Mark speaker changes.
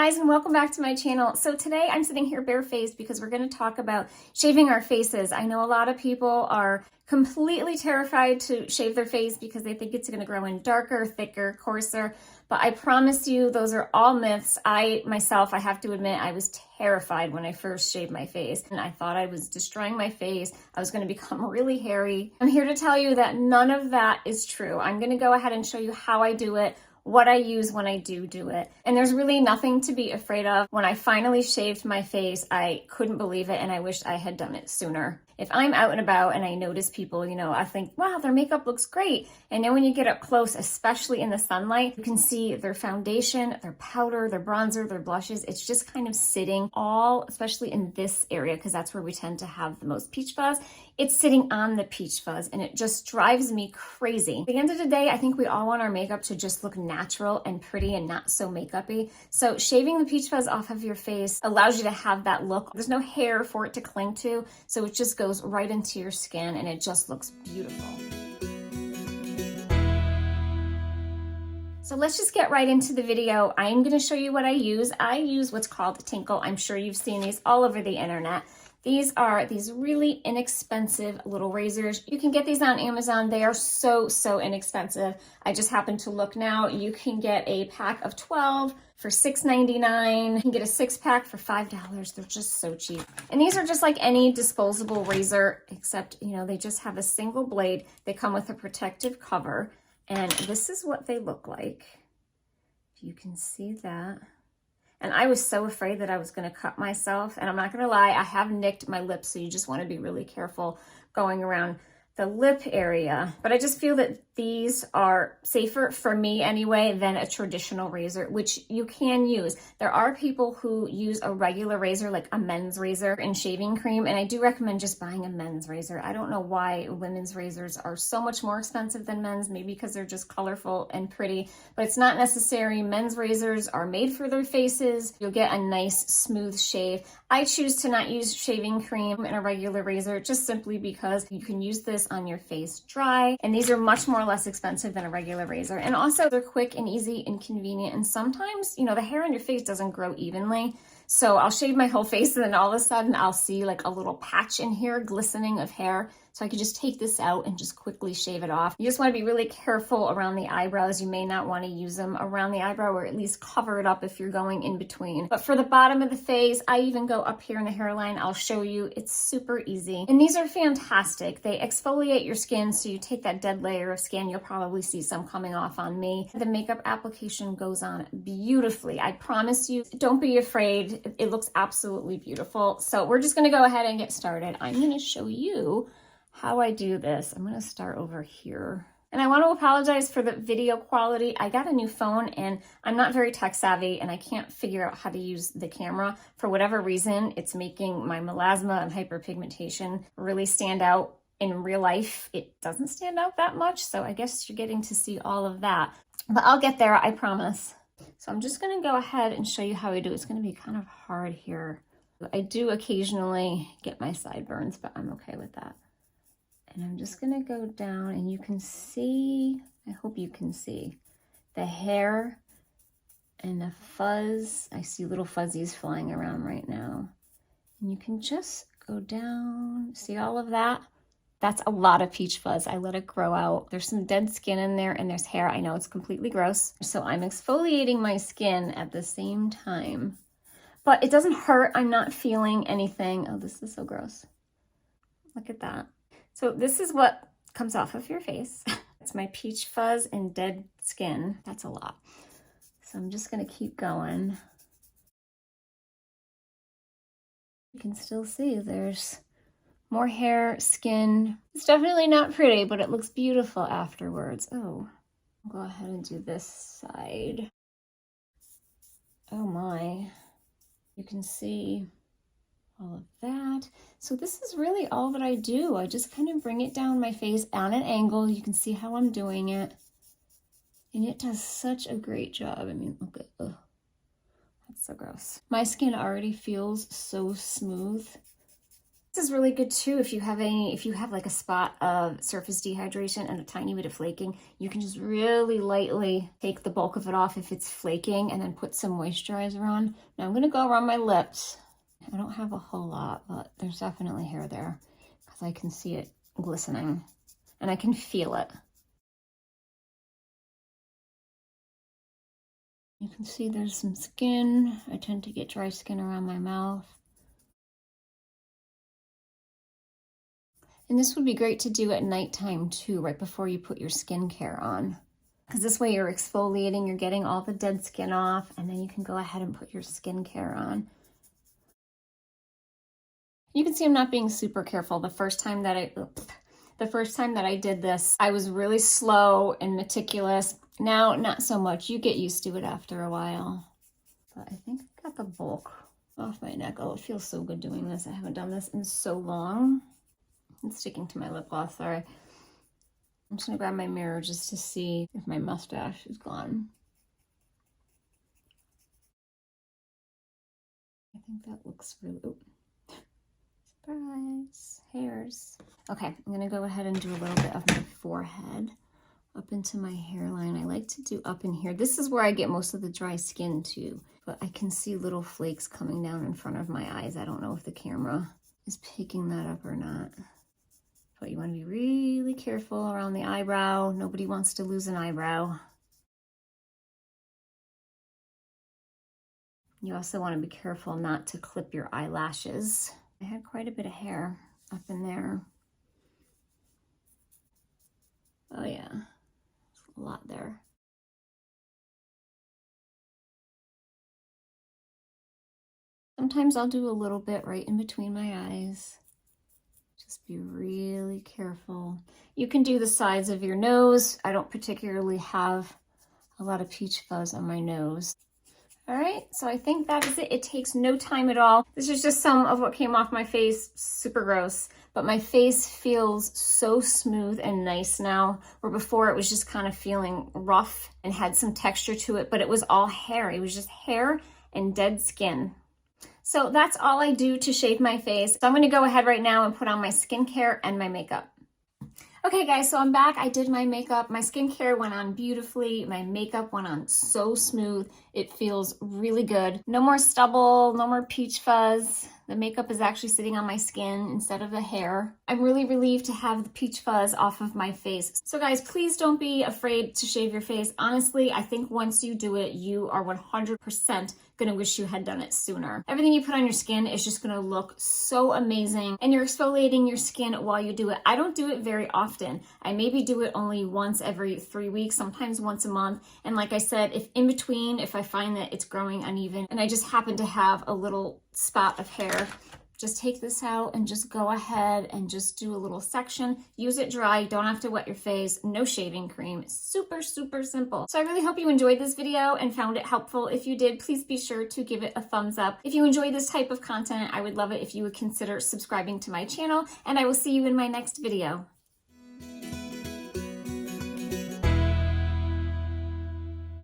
Speaker 1: guys, and welcome back to my channel. So today I'm sitting here barefaced because we're going to talk about shaving our faces. I know a lot of people are completely terrified to shave their face because they think it's going to grow in darker, thicker, coarser, but I promise you those are all myths. I have to admit, I was terrified when I first shaved my face and I thought I was destroying my face. I was going to become really hairy. I'm here to tell you that none of that is true. I'm going to go ahead and show you how I do it, what I use when I do it. And there's really nothing to be afraid of. When I finally shaved my face, I couldn't believe it and I wished I had done it sooner. If I'm out and about and I notice people, I think, wow, their makeup looks great. And then when you get up close, especially in the sunlight, you can see their foundation, their powder, their bronzer, their blushes. It's just kind of sitting all, especially in this area, because that's where we tend to have the most peach fuzz. It's sitting on the peach fuzz and it just drives me crazy. At the end of the day, I think we all want our makeup to just look natural and pretty and not so makeup-y. So shaving the peach fuzz off of your face allows you to have that look. There's no hair for it to cling to, so it just goes right into your skin and it just looks beautiful. So let's just get right into the video. I'm going to show you what I use. I use what's called TINKLE. I'm sure you've seen these all over the internet. These are these really inexpensive little razors. You can get these on Amazon. They are so inexpensive. I just happened to look now. You can get a pack of 12 for $6.99. You can get a 6-pack for $5. They're just so cheap. And these are just like any disposable razor, except, they just have a single blade. They come with a protective cover. And this is what they look like. You can see that. And I was so afraid that I was going to cut myself. And I'm not going to lie, I have nicked my lips. So you just want to be really careful going around the lip area. But I just feel that these are safer for me anyway than a traditional razor, which you can use. There are people who use a regular razor, like a men's razor and shaving cream. And I do recommend just buying a men's razor. I don't know why women's razors are so much more expensive than men's, maybe because they're just colorful and pretty, but it's not necessary. Men's razors are made for their faces. You'll get a nice smooth shave. I choose to not use shaving cream in a regular razor just simply because you can use this on your face dry. And these are much less expensive than a regular razor. And also they're quick and easy and convenient. And sometimes, the hair on your face doesn't grow evenly. So I'll shave my whole face and then all of a sudden I'll see like a little patch in here glistening of hair. So I could just take this out and just quickly shave it off. You just want to be really careful around the eyebrows. You may not want to use them around the eyebrow, or at least cover it up if you're going in between. But for the bottom of the face, I even go up here in the hairline. I'll show you. It's super easy. And these are fantastic. They exfoliate your skin, so you take that dead layer of skin. You'll probably see some coming off on me. The makeup application goes on beautifully. I promise you, don't be afraid. It looks absolutely beautiful. So we're just going to go ahead and get started. I'm going to show you how I do this. I'm going to start over here. And I want to apologize for the video quality. I got a new phone and I'm not very tech savvy and I can't figure out how to use the camera. For whatever reason, it's making my melasma and hyperpigmentation really stand out. In real life, it doesn't stand out that much. So I guess you're getting to see all of that. But I'll get there, I promise. So I'm just going to go ahead and show you how I do it. It's going to be kind of hard here. I do occasionally get my sideburns, but I'm okay with that. And I'm just going to go down and you can see, I hope you can see, the hair and the fuzz. I see little fuzzies flying around right now. And you can just go down, see all of that? That's a lot of peach fuzz. I let it grow out. There's some dead skin in there and there's hair. I know it's completely gross. So I'm exfoliating my skin at the same time. But it doesn't hurt. I'm not feeling anything. Oh, this is so gross. Look at that. So this is what comes off of your face. It's my peach fuzz and dead skin. That's a lot. So I'm just going to keep going. You can still see there's more hair, skin. It's definitely not pretty, but it looks beautiful afterwards. Oh, I'll go ahead and do this side. Oh my. You can see all of that. So this is really all that I do. I just kind of bring it down my face on an angle. You can see how I'm doing it. And it does such a great job. I mean, look at, ugh, that's so gross. My skin already feels so smooth. This is really good too if you have like a spot of surface dehydration and a tiny bit of flaking. You can just really lightly take the bulk of it off if it's flaking and then put some moisturizer on. Now I'm gonna go around my lips. I don't have a whole lot, but there's definitely hair there because I can see it glistening and I can feel it. You can see there's some skin. I tend to get dry skin around my mouth. And this would be great to do at nighttime too, right before you put your skincare on. Because this way you're exfoliating, you're getting all the dead skin off, and then you can go ahead and put your skincare on. You can see I'm not being super careful. The first time that I did this, I was really slow and meticulous. Now, not so much. You get used to it after a while. But I think I got the bulk off my neck. Oh, it feels so good doing this. I haven't done this in so long. It's sticking to my lip gloss, sorry. I'm just gonna grab my mirror just to see if my mustache is gone. I think that looks really, oh, surprise, hairs. Okay, I'm gonna go ahead and do a little bit of my forehead up into my hairline. I like to do up in here. This is where I get most of the dry skin too, but I can see little flakes coming down in front of my eyes. I don't know if the camera is picking that up or not. But you want to be really careful around the eyebrow. Nobody wants to lose an eyebrow. You also want to be careful not to clip your eyelashes. I had quite a bit of hair up in there. Oh yeah, a lot there. Sometimes I'll do a little bit right in between my eyes. Just be really careful. You can do the sides of your nose. I don't particularly have a lot of peach fuzz on my nose. All right, so I think that is it. It takes no time at all. This is just some of what came off my face, super gross, but my face feels so smooth and nice now, where before it was just kind of feeling rough and had some texture to it, but it was all hair. It was just hair and dead skin. So that's all I do to shave my face. So I'm gonna go ahead right now and put on my skincare and my makeup. Okay guys, so I'm back. I did my makeup. My skincare went on beautifully. My makeup went on so smooth. It feels really good. No more stubble, no more peach fuzz. The makeup is actually sitting on my skin instead of the hair. I'm really relieved to have the peach fuzz off of my face. So guys, please don't be afraid to shave your face. Honestly, I think once you do it, you are 100% gonna wish you had done it sooner. Everything you put on your skin is just gonna look so amazing, and you're exfoliating your skin while you do it. I don't do it very often. I maybe do it only once every 3 weeks, sometimes once a month. And like I said, if in between, if I find that it's growing uneven and I just happen to have a little spot of hair, just take this out and just go ahead and just do a little section. Use it dry, don't have to wet your face, no shaving cream. Super, super simple. So I really hope you enjoyed this video and found it helpful. If you did, please be sure to give it a thumbs up. If you enjoy this type of content, I would love it if you would consider subscribing to my channel, and I will see you in my next video.